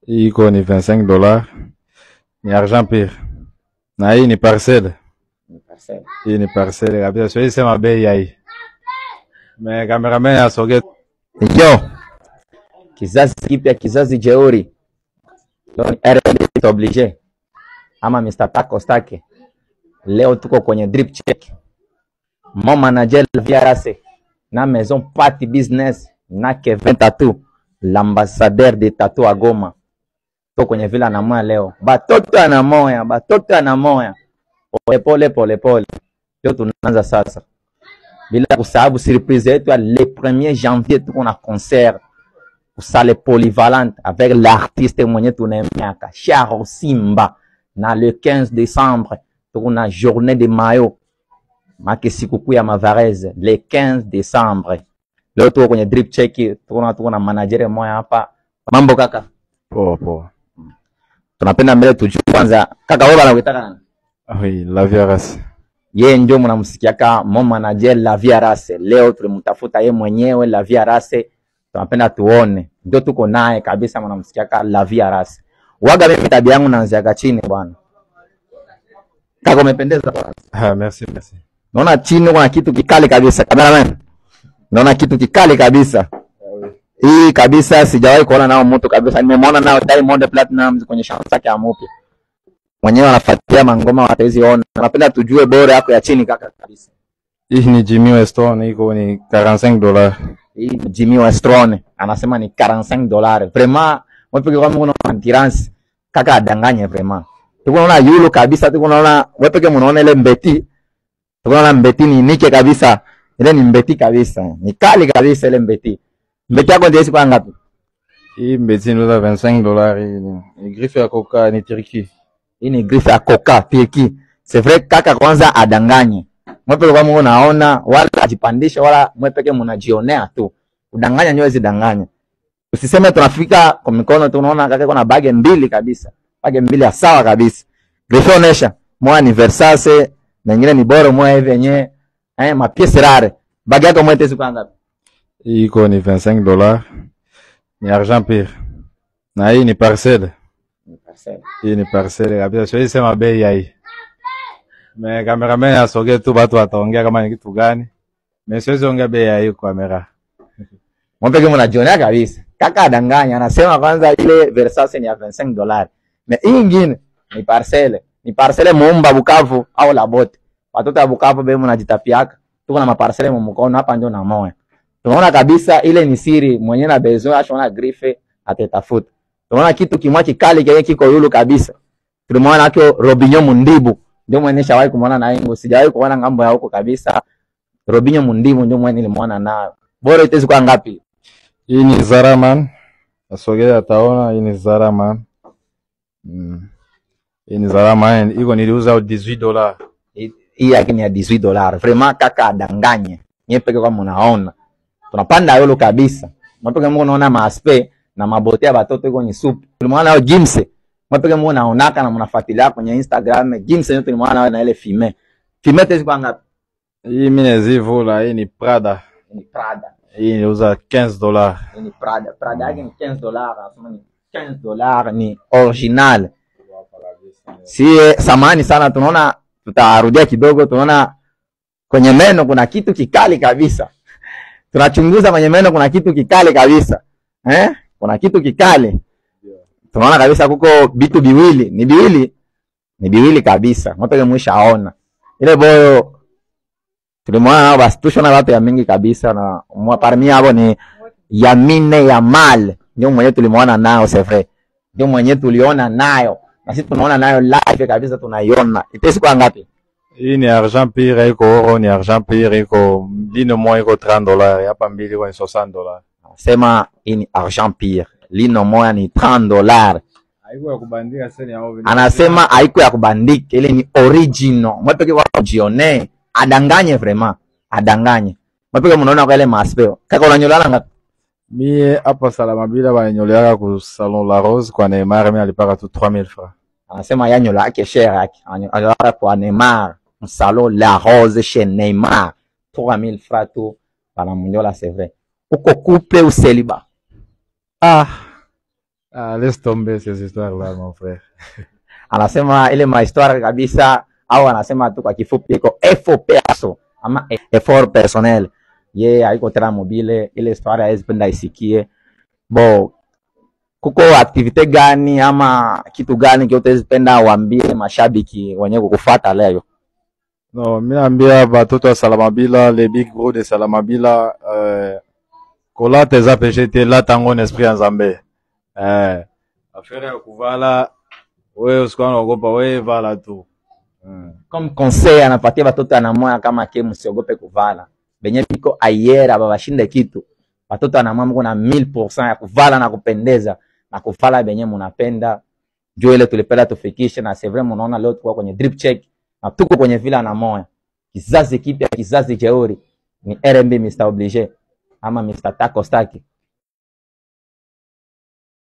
Iko ni $25. Ni argent pire. Na hii ni parcelle. Hii ni parcelle kabisa. Siwezi sema bei ya hii. Me cameraman asoge. Yo. Kizazi kipya, kizazi jeuri. RD est obligé. Ama Mr. Taco Stake. Leo tuko kwenye drip check. Mon manager Viarase. Na maison party business. Na Kevin Tattoo. L'ambassadeur de tattoo à Goma. Tuko kwenye vila na moya leo. Batoto ana moya. Pole. Leo tunaanza sasa. Bila kusahau surprise yetu ya le 1er janvier tuko na concert. Salle polyvalente avec l'artiste mwenye tunayemnyaka Charo Simba. Na le 15 décembre tuko na journée de mayo. Maki sikukuu ya Mavarese le 15 décembre. Leo tuko kwenye drip check, tuko na manager moja hapa. Mambo kaka? Poa. Tunapenda mbele tujue kwanza kaka wewe anakutaka nani? Oui, La Viarase. Yeye ndio mnamsikia kama mon manager La Viarase. Leo tulimtafuta yeye mwenyewe La Viarase. Tunapenda tuone. Ndio tuko naye kabisa mnamsikia kama La Viarase. Waga mimi tabia yangu naanzia chini bwana. Kaka umependeza bwana. Merci. Naona chini kuna kitu kikali kabisa. Cameraman. Naona kitu kikali kabisa. Hii kabisa sijawahi kuona nao mtu kabisa. Nimemwona nao Diamond Platinum kwenye show yake ya mpya. Mwenyewe anafuatia mangoma wataziona. Napenda tujue bora yako ya chini kaka kabisa. Hii ni Jimmy Weston, iko ni $45. Hii ni Jimmy Weston, anasema ni $45. Vraiment, wewe kama kuna antirance kaka adanganye vraiment. Tunaona yulo kabisa, tunaona wewe kama unaona ile mbeti. Tunaona mbeti ni nike kabisa. Ile ni mbeti kabisa. Ni kali kabisa ile mbeti. Mbeti yako ndio kwa ngapi? Hii mbeti ni $25. Ni griffe ya Coca ni Turki. Hii ni griffe ya Coca Turki. C'est vrai kaka kwanza adanganye. Mwepe kwa mungu naona wala ajipandisha wala mwepeke mnajionea tu. Udanganya nywezi danganya. Usiseme tunafika kwa mikono tunaona kaka kuna bage mbili kabisa. Bage mbili ya sawa kabisa. Griffe onesha moja ni Versace na nyingine ni Boro moja hivi yenyewe mapiece rare. Bage yako mwete siku ngapi? Iko ni $25. Ni argent pire. Na hii ni parcelle. Hii ni parcelle kabisa. Siwezi sema bei ya hii. Me cameraman asoge tu watu wataongea kama ni kitu gani. Me siwezi ongea bei ya hii kamera. Mwepeke mnajionea kabisa. Kaka adanganya anasema kwanza ile Versace ni ya $25. Me hii nyingine ni parcelle. Ni parcelle Muumba Bukavu au Labote. Watoto wa Bukavu bebe mnajitapiaka. Tuko na maparcelle mumukono hapa ndio na moyo. Tunaona kabisa ile ni siri mwenyewe na bezo ashona griffe atatafuta. Tunaona kitu kimwa kikali kile kiko yulu kabisa. Tulimwona hapo Robinho Mundibu ndio mwenye shawahi kumuona na yengo. Sijawahi kuona ngambo ya huko kabisa. Robinho Mundibu ndio mwenye nilimuona nao. Bora itezi kwa ngapi? Hii ni Zara man. Asogea ataona hii ni Zara man. Hii ni Zara man. Iko niliuza $18. Hii yake ni ya $18. Vraiment kaka adanganye. Nyepeke kwa mnaona. Tunapanda yolo kabisa. Mwepeke mungu naona maaspe na mabotea batoto iko ni soup. Tulimwona nao Jimse. Mwepeke mungu naonaka na mnafuatilia kwenye Instagram. Jimse ndio tulimwona na ile filme. Filme tezi kwa ngapi? Hii mimi nazivula, hii ni Prada. Hii niuza $15. Hii ni Prada. Prada yake ni $15. Nasema ni $15 ni original. Si samani sana tunaona tutarudia kidogo tunaona kwenye meno kuna kitu kikali kabisa. Tunachunguza kwenye meno kuna kitu kikali kabisa. Kuna kitu kikali. Tunaona kabisa kuko vitu biwili. Ni biwili kabisa. Mtaka mwisha aona. Ile boyo tulimwona basi tushona watu ya mingi kabisa na parmi hapo ni Yamine Yamal. Ndio mwenye tulimwona nao c'est vrai. Ndio mwenye tuliona nayo. Na sisi tunaona nayo live kabisa tunaiona. Itesi kwa ngapi? Hii ni argent pire iko oro ni argent pire iko lino moja iko $30. Hapa mbili kwa $60. Sema hii ni argent pire. Lino moja ni $30. Haiko ya kubandika sasa ni hao. Anasema haiko ya kubandika, ile ni original. Mwepeke kwa kujione, adanganye vraiment, adanganye. Mwepeke mnaona kwa ile maspeo. Kaka unanyolana ngapi? Mie hapa Salama bila wanyoleaka ku Salon La Rose kwa Neymar mimi alipaka tu $3000. Anasema yanyola yake share yake. Anyola kwa Neymar, Salon La Rose chez Neymar. $3000 tu para munyola c'est vrai. Uko couple ou célibat? Ah, laisse tomber ces histoires-là, mon frère. Anasema ile mahistoire kabisa, au anasema tu kwa kifupi iko FOPaso ama effort personnel. Ye haiko tena mobile, ile histoire haiwezi penda isikie. Bo, kuko activite gani ama kitu gani kio utazipenda waambie mashabiki wenye kukufuata leo? Non, mimi naambia batoto wa Salamabila, les big bros de Salamabila, kola teza peche te la tango n'esprit ya Nzambe. Affaire ya kuvala, wewe usikuwa unaogopa, wewe vala tu. Comme conseil anapatia batoto anamoya kama ke msiogope kuvala. Benye biko ayera babashinde kitu. Batoto anamoya mko na 1000% ya kuvala na kupendeza na kuvala benye mnapenda. Juu ile tulipenda tufikishe, na c'est vrai mnaona leo tuko kwenye drip check na tuko kwenye vila anamoya. Kizazi kipya, kizazi jeuri ni RMB Mr. Obligé ama Mr. Taco Staki.